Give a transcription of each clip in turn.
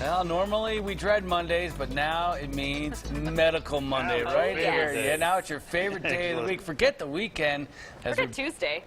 Well, normally we dread Mondays, but now it means Medical Monday, right here. Yes. Yeah, now it's your favorite day of the week. Forget the weekend. Forget Tuesday.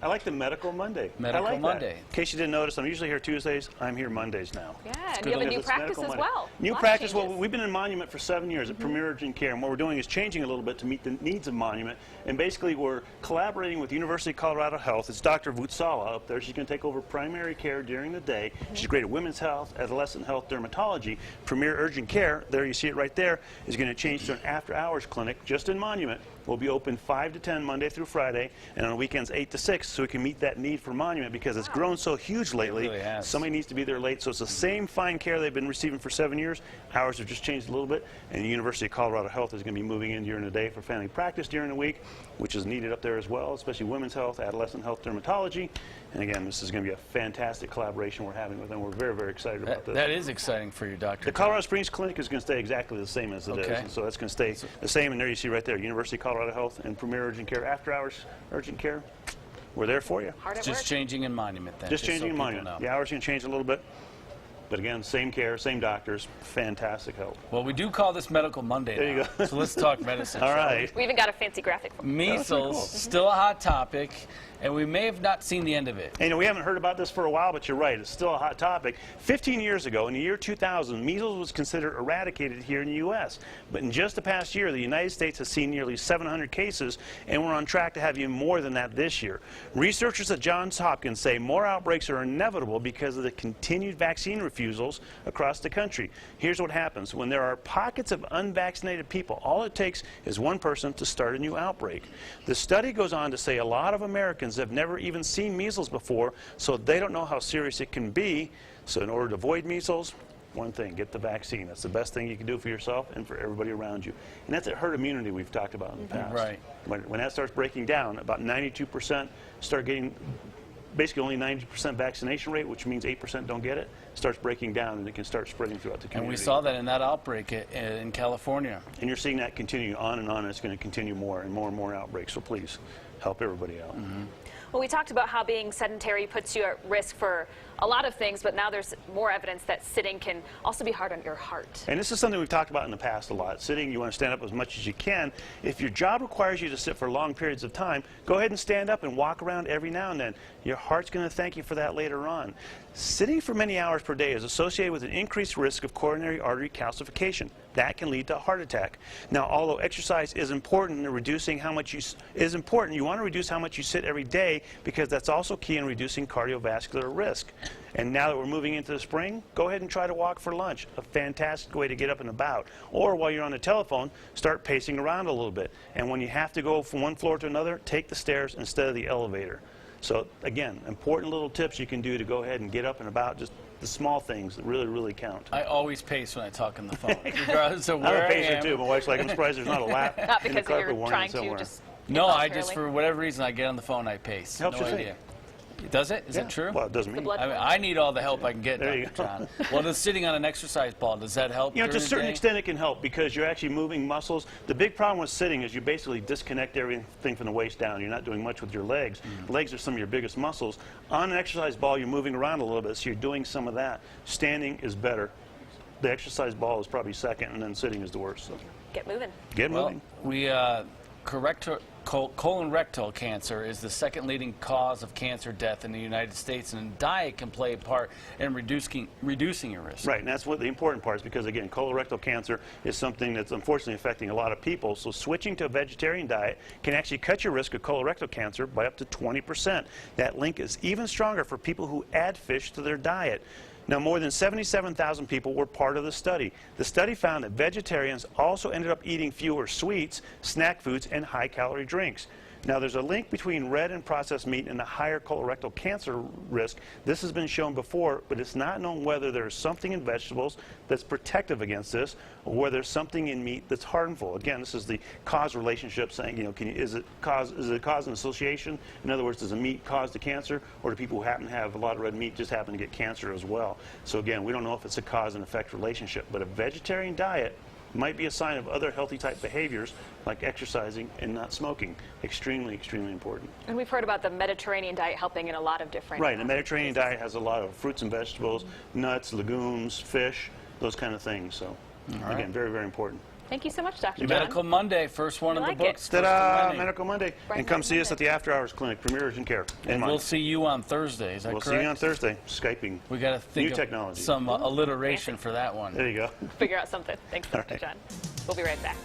I like the Medical Monday. Medical I like Monday. That. In case you didn't notice, I'm usually here Tuesdays. I'm here Mondays now. Yeah, and you have a new practice as well. New practice. Well, we've been in Monument for 7 years at Premier Urgent Care, and what we're doing is changing a little bit to meet the needs of Monument. And basically, we're collaborating with University of Colorado Health. It's Dr. Vutsala up there. She's going to take over primary care during the day. She's great at women's health, adolescent health, dermatology. Premier Urgent Care, there you see it right there, is going to change to an after-hours clinic just in Monument. We'll be open 5 to 10 Monday through Friday, and on weekends 8 to 6, so we can meet that need for Monument because it's grown so huge lately. It really has. Somebody needs to be there late, so it's the same fine care they've been receiving for 7 years. Hours have just changed a little bit, and the University of Colorado Health is going to be moving in during the day for family practice during the week, which is needed up there as well, especially women's health, adolescent health, dermatology. And again, this is going to be a fantastic collaboration we're having with them. We're very, very excited about this. That is exciting for you, Dr. The Colorado Springs Clinic is going to stay exactly the same as it is. Okay. And so that's going to stay the same. And there you see right there, University of Colorado Health and Premier Urgent Care, after hours urgent care. We're there for you. Hard at Just work. changing in Monument then. Just changing so in people Monument. know. The hours are going to change a little bit. But again, same care, same doctors, fantastic help. Well, we do call this Medical Monday There you now, go. so let's talk medicine. All shall we? right. We even got a fancy graphic for you. Measles, still a hot topic, and we may have not seen the end of it. And we haven't heard about this for a while, but you're right. It's still a hot topic. 15 years ago, in the year 2000, measles was considered eradicated here in the U.S. But in just the past year, the United States has seen nearly 700 cases, and we're on track to have even more than that this year. Researchers at Johns Hopkins say more outbreaks are inevitable because of the continued vaccine refusals across the country. Here's what happens. When there are pockets of unvaccinated people, all it takes is one person to start a new outbreak. The study goes on to say a lot of Americans have never even seen measles before, so they don't know how serious it can be. So in order to avoid measles, one thing, get the vaccine. That's the best thing you can do for yourself and for everybody around you. And that's that herd immunity we've talked about in the past. Right. When that starts breaking down, about 92% start getting basically only 90% vaccination rate, which means 8% don't get it, starts breaking down and it can start spreading throughout the community. And we saw that in that outbreak in California. And you're seeing that continue on, and it's going to continue more and more outbreaks. So please help everybody out. Well, we talked about how being sedentary puts you at risk for a lot of things, but now there's more evidence that sitting can also be hard on your heart. And this is something we've talked about in the past a lot. Sitting, you want to stand up as much as you can. If your job requires you to sit for long periods of time, go ahead and stand up and walk around every now and then. Your heart's going to thank you for that later on. Sitting for many hours per day is associated with an increased risk of coronary artery calcification. That can lead to a heart attack. Now, although exercise is important in reducing how much you want to reduce how much you sit every day because that's also key in reducing cardiovascular risk. And now that we're moving into the spring, go ahead and try to walk for lunch. A fantastic way to get up and about. Or while you're on the telephone, start pacing around a little bit. And when you have to go from one floor to another, take the stairs instead of the elevator. So again, important little tips you can do to go ahead and get up and about, just the small things that really, really count. I always pace when I talk on the phone, regardless of I'm where a I pacer am. too. My wife's like, I'm surprised there's not a lap Not in the because carpet you're warning trying somewhere. to just No, get I off just, early. for whatever reason, I get on the phone, I pace. Helps no you idea. Does it? Is Yeah. it true? Well, it doesn't The mean. blood I mean, flow. I need all the help I can get, There you Dr. go. John. Well, does sitting on an exercise ball, does that help? You know, to a during the certain day? extent it can help because you're actually moving muscles. The big problem with sitting is you basically disconnect everything from the waist down. You're not doing much with your legs. Legs are some of your biggest muscles. On an exercise ball, you're moving around a little bit, so you're doing some of that. Standing is better. The exercise ball is probably second, and then sitting is the worst. So Get moving. get Well, moving. we colorectal cancer is the second leading cause of cancer death in the United States, and diet can play a part in reducing your risk. Right, and that's what the important part is because, again, colorectal cancer is something that's unfortunately affecting a lot of people. So switching to a vegetarian diet can actually cut your risk of colorectal cancer by up to 20%. That link is even stronger for people who add fish to their diet. Now, more than 77,000 people were part of the study. The study found that vegetarians also ended up eating fewer sweets, snack foods, and high-calorie drinks. Now, there's a link between red and processed meat and the higher colorectal cancer risk. This has been shown before, but it's not known whether there's something in vegetables that's protective against this or whether there's something in meat that's harmful. Again, this is the cause relationship saying, you know, is it cause and association? In other words, does the meat cause the cancer, or do people who happen to have a lot of red meat just happen to get cancer as well? So again, we don't know if it's a cause and effect relationship, but a vegetarian diet might be a sign of other healthy type behaviors like exercising and not smoking. Extremely, extremely important. And we've heard about the Mediterranean diet helping in a lot of different Right, the Mediterranean diet has a lot of fruits and vegetables, nuts, legumes, fish, those kind of things. So, again, very, very important. Thank you so much, Dr. John. Medical Monday, first one I of like the it. books. first Ta-da! and Medical Monday. Bright And come Light see us Monday. at the After Hours Clinic, Premier Urgent Care. And we'll see you on Thursday. Is that We'll correct? see you on Thursday. Skyping. We got to think New of technology. some alliteration for that one. There you go. Figure out something. Thanks, Dr. right. John. We'll be right back.